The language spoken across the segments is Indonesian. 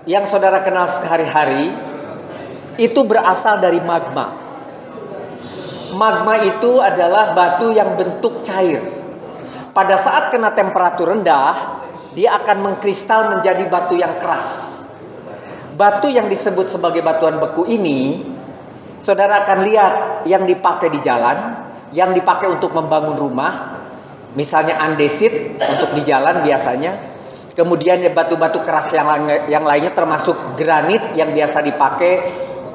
yang saudara kenal sehari-hari itu berasal dari magma. Magma itu adalah batu yang bentuk cair. Pada saat kena temperatur rendah, dia akan mengkristal menjadi batu yang keras. Batu yang disebut sebagai batuan beku ini, saudara akan lihat yang dipakai di jalan, yang dipakai untuk membangun rumah, misalnya andesit untuk di jalan biasanya. Kemudian batu-batu keras yang lainnya termasuk granit yang biasa dipakai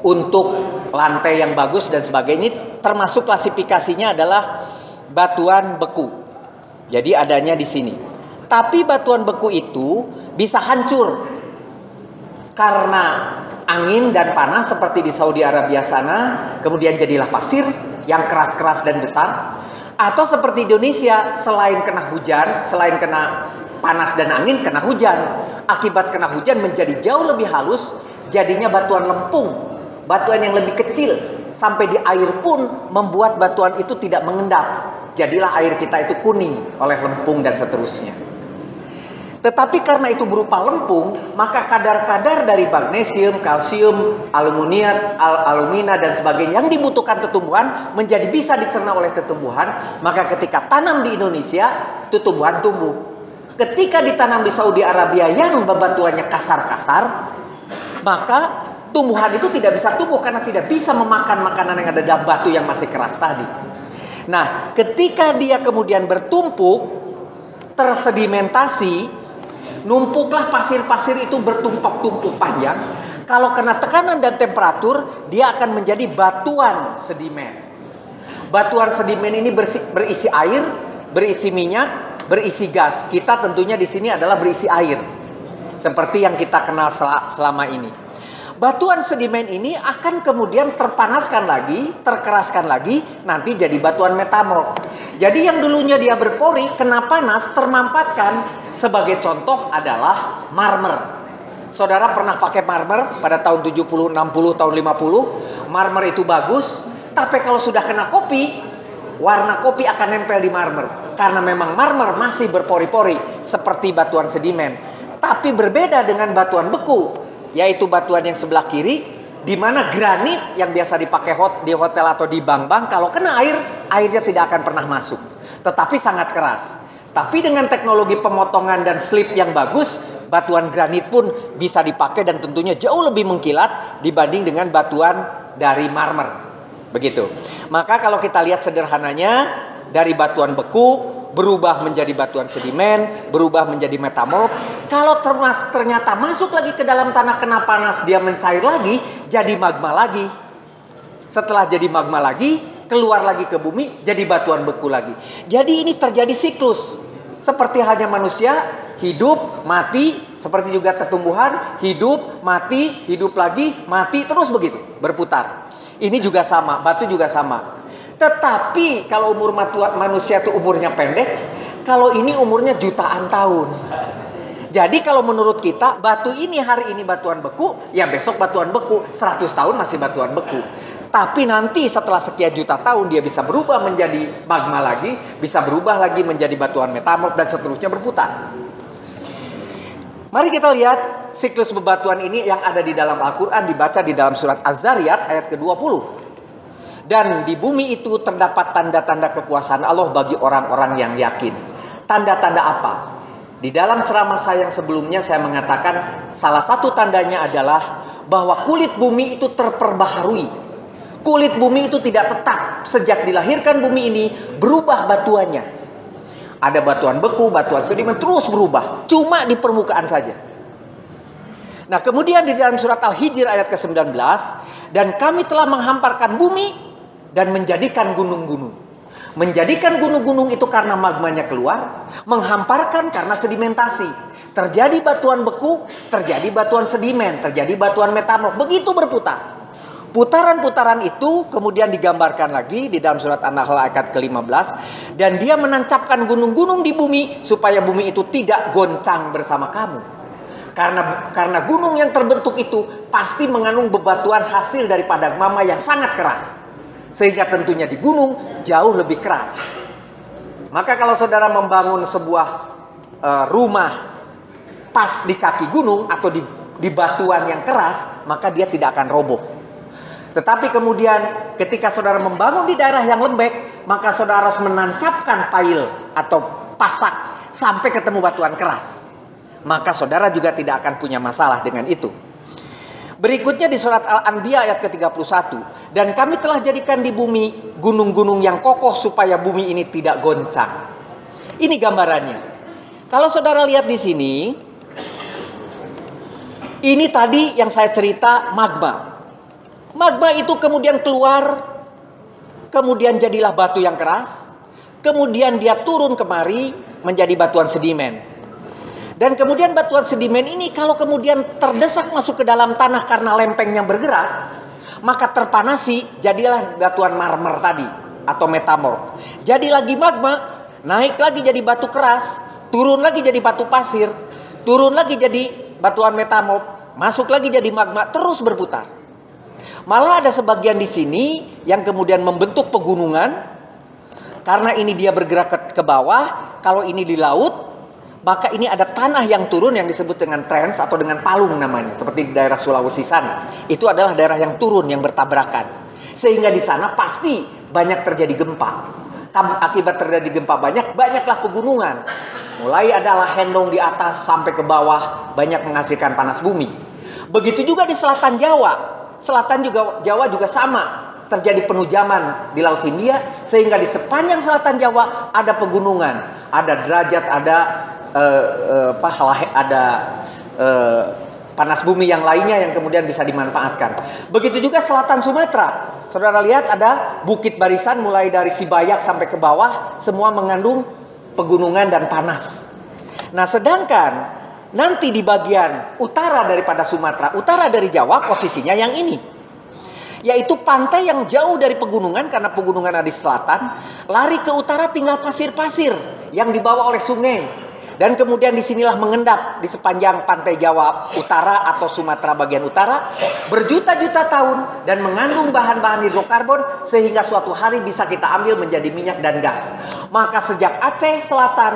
untuk lantai yang bagus dan sebagainya. Termasuk klasifikasinya adalah batuan beku. Jadi adanya di sini. Tapi batuan beku itu bisa hancur karena angin dan panas seperti di Saudi Arabia sana, kemudian jadilah pasir yang keras-keras dan besar. Atau seperti Indonesia, selain kena hujan, selain kena panas dan angin, kena hujan. Akibat kena hujan menjadi jauh lebih halus, jadinya batuan lempung, batuan yang lebih kecil. Sampai di air pun membuat batuan itu tidak mengendap. Jadilah air kita itu kuning oleh lempung dan seterusnya. Tetapi karena itu berupa lempung, maka kadar-kadar dari magnesium, kalsium, alumina dan sebagainya yang dibutuhkan tumbuhan menjadi bisa dicerna oleh tumbuhan. Maka ketika tanam di Indonesia, tumbuhan tumbuh. Ketika ditanam di Saudi Arabia yang bebatuannya kasar-kasar, maka tumbuhan itu tidak bisa tumbuh karena tidak bisa memakan makanan yang ada dalam batu yang masih keras tadi. Nah, ketika dia kemudian bertumpuk, tersedimentasi, numpuklah pasir-pasir itu bertumpuk-tumpuk panjang. Kalau kena tekanan dan temperatur, dia akan menjadi batuan sedimen. Batuan sedimen ini berisi air, berisi minyak, berisi gas. Kita tentunya di sini adalah berisi air. Seperti yang kita kenal selama ini. Batuan sedimen ini akan kemudian terpanaskan lagi, terkeraskan lagi, nanti jadi batuan metamorf. Jadi yang dulunya dia berpori, kena panas, termampatkan. Sebagai contoh adalah marmer. Saudara pernah pakai marmer pada tahun 70, 60, tahun 50. Marmer itu bagus, tapi kalau sudah kena kopi, warna kopi akan nempel di marmer. Karena memang marmer masih berpori-pori, seperti batuan sedimen. Tapi berbeda dengan batuan beku, yaitu batuan yang sebelah kiri, di mana granit yang biasa dipakai di hotel atau di bank-bank, kalau kena air, airnya tidak akan pernah masuk. Tetapi sangat keras. Tapi dengan teknologi pemotongan dan slip yang bagus, batuan granit pun bisa dipakai dan tentunya jauh lebih mengkilat dibanding dengan batuan dari marmer. Begitu. Maka kalau kita lihat sederhananya, dari batuan beku berubah menjadi batuan sedimen, berubah menjadi metamorf. Kalau ternyata masuk lagi ke dalam tanah, kena panas, dia mencair lagi, jadi magma lagi. Setelah jadi magma lagi, keluar lagi ke bumi, jadi batuan beku lagi. Jadi ini terjadi siklus. Seperti halnya manusia, hidup, mati, seperti juga tumbuhan, hidup, mati, hidup lagi, mati, terus begitu, berputar. Ini juga sama, batu juga sama. Tetapi kalau umur manusia itu umurnya pendek, kalau ini umurnya jutaan tahun. Jadi kalau menurut kita, batu ini hari ini batuan beku, ya besok batuan beku, 100 tahun masih batuan beku. Tapi nanti setelah sekian juta tahun dia bisa berubah menjadi magma lagi, bisa berubah lagi menjadi batuan metamorf dan seterusnya berputar. Mari kita lihat siklus bebatuan ini yang ada di dalam Al-Quran, dibaca di dalam surat Az-Zariyat ayat ke-20. Dan di bumi itu terdapat tanda-tanda kekuasaan Allah bagi orang-orang yang yakin. Tanda-tanda apa? Di dalam ceramah saya yang sebelumnya saya mengatakan salah satu tandanya adalah bahwa kulit bumi itu terperbaharui. Kulit bumi itu tidak tetap. Sejak dilahirkan bumi ini berubah batuannya. Ada batuan beku, batuan sedimen terus berubah. Cuma di permukaan saja. Nah kemudian di dalam surat Al-Hijr ayat ke-19. Dan kami telah menghamparkan bumi dan menjadikan gunung-gunung. Menjadikan gunung-gunung itu karena magmanya keluar. Menghamparkan karena sedimentasi. Terjadi batuan beku, terjadi batuan sedimen, terjadi batuan metamorf. Begitu berputar. Putaran-putaran itu kemudian digambarkan lagi di dalam surat An-Nahl ayat ke-15. Dan dia menancapkan gunung-gunung di bumi supaya bumi itu tidak goncang bersama kamu. Karena gunung yang terbentuk itu pasti mengandung bebatuan hasil daripada magma yang sangat keras. Sehingga tentunya di gunung jauh lebih keras. Maka kalau saudara membangun sebuah rumah pas di kaki gunung atau di batuan yang keras, maka dia tidak akan roboh. Tetapi kemudian ketika saudara membangun di daerah yang lembek, maka saudara harus menancapkan pail atau pasak sampai ketemu batuan keras. Maka saudara juga tidak akan punya masalah dengan itu. Berikutnya di surat Al-Anbiya ayat ke-31. Dan kami telah jadikan di bumi gunung-gunung yang kokoh supaya bumi ini tidak goncang. Ini gambarannya. Kalau saudara lihat di sini, ini tadi yang saya cerita magma. Magma itu kemudian keluar, kemudian jadilah batu yang keras, kemudian dia turun kemari menjadi batuan sedimen. Dan kemudian batuan sedimen ini kalau kemudian terdesak masuk ke dalam tanah karena lempengnya bergerak, maka terpanasi, jadilah batuan marmer tadi atau metamorf. Jadi lagi magma, naik lagi jadi batu keras, turun lagi jadi batu pasir, turun lagi jadi batuan metamorf, masuk lagi jadi magma, terus berputar. Malah ada sebagian di sini yang kemudian membentuk pegunungan, karena ini dia bergerak ke bawah. Kalau ini di laut, maka ini ada tanah yang turun yang disebut dengan trends atau dengan palung namanya, seperti di daerah Sulawesi sana. Itu adalah daerah yang turun, yang bertabrakan. Sehingga di sana pasti banyak terjadi gempa. Akibat terjadi gempa banyaklah pegunungan. Mulai adalah hendong di atas sampai ke bawah, banyak menghasilkan panas bumi. Begitu juga di selatan Jawa. Selatan Jawa juga sama. Terjadi penujaman di Laut Hindia, sehingga di sepanjang selatan Jawa ada pegunungan, ada derajat, ada panas bumi yang lainnya yang kemudian bisa dimanfaatkan. Begitu juga selatan Sumatera. Saudara lihat ada bukit barisan mulai dari Sibayak sampai ke bawah, semua mengandung pegunungan dan panas. Nah, sedangkan nanti di bagian utara daripada Sumatera, utara dari Jawa, posisinya yang ini, yaitu pantai yang jauh dari pegunungan, karena pegunungan ada di selatan. Lari ke utara tinggal pasir-pasir yang dibawa oleh sungai. Dan kemudian disinilah mengendap di sepanjang pantai Jawa Utara atau Sumatera bagian utara berjuta-juta tahun dan mengandung bahan-bahan hidrokarbon sehingga suatu hari bisa kita ambil menjadi minyak dan gas. Maka sejak Aceh Selatan,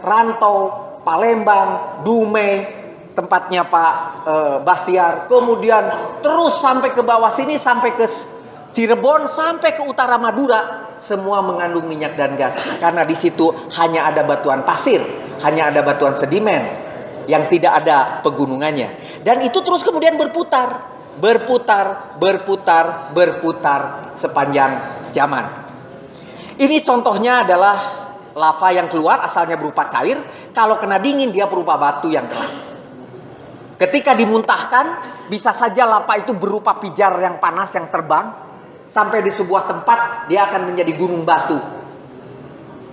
Rantau, Palembang, Dumai, tempatnya Pak Bahtiar, kemudian terus sampai ke bawah sini, sampai ke Cirebon, sampai ke utara Madura, semua mengandung minyak dan gas. Karena di situ hanya ada batuan pasir, hanya ada batuan sedimen yang tidak ada pegunungannya. Dan itu terus kemudian berputar sepanjang zaman. Ini contohnya adalah lava yang keluar asalnya berupa cair, kalau kena dingin dia berupa batu yang keras. Ketika dimuntahkan, bisa saja lava itu berupa pijar yang panas yang terbang. Sampai di sebuah tempat, dia akan menjadi gunung batu.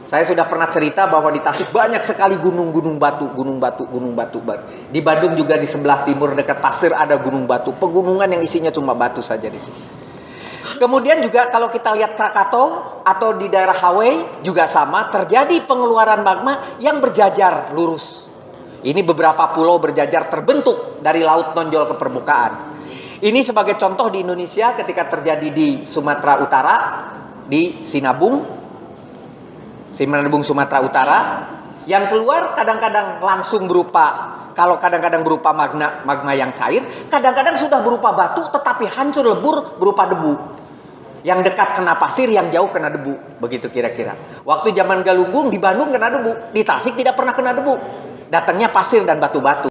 Saya sudah pernah cerita bahwa di Tasik banyak sekali gunung batu. Di Bandung juga di sebelah timur dekat Pasir ada gunung batu. Pegunungan yang isinya cuma batu saja di sini. Kemudian juga kalau kita lihat Krakatau atau di daerah Hawaii juga sama, terjadi pengeluaran magma yang berjajar lurus. Ini beberapa pulau berjajar terbentuk dari laut nonjol ke permukaan. Ini sebagai contoh di Indonesia ketika terjadi di Sumatera Utara, di Sinabung Sumatera Utara, yang keluar kadang-kadang langsung berupa, kalau kadang-kadang berupa magma yang cair, kadang-kadang sudah berupa batu tetapi hancur lebur berupa debu. Yang dekat kena pasir, yang jauh kena debu, begitu kira-kira. Waktu zaman Galunggung di Bandung kena debu, di Tasik tidak pernah kena debu. Datangnya pasir dan batu-batu.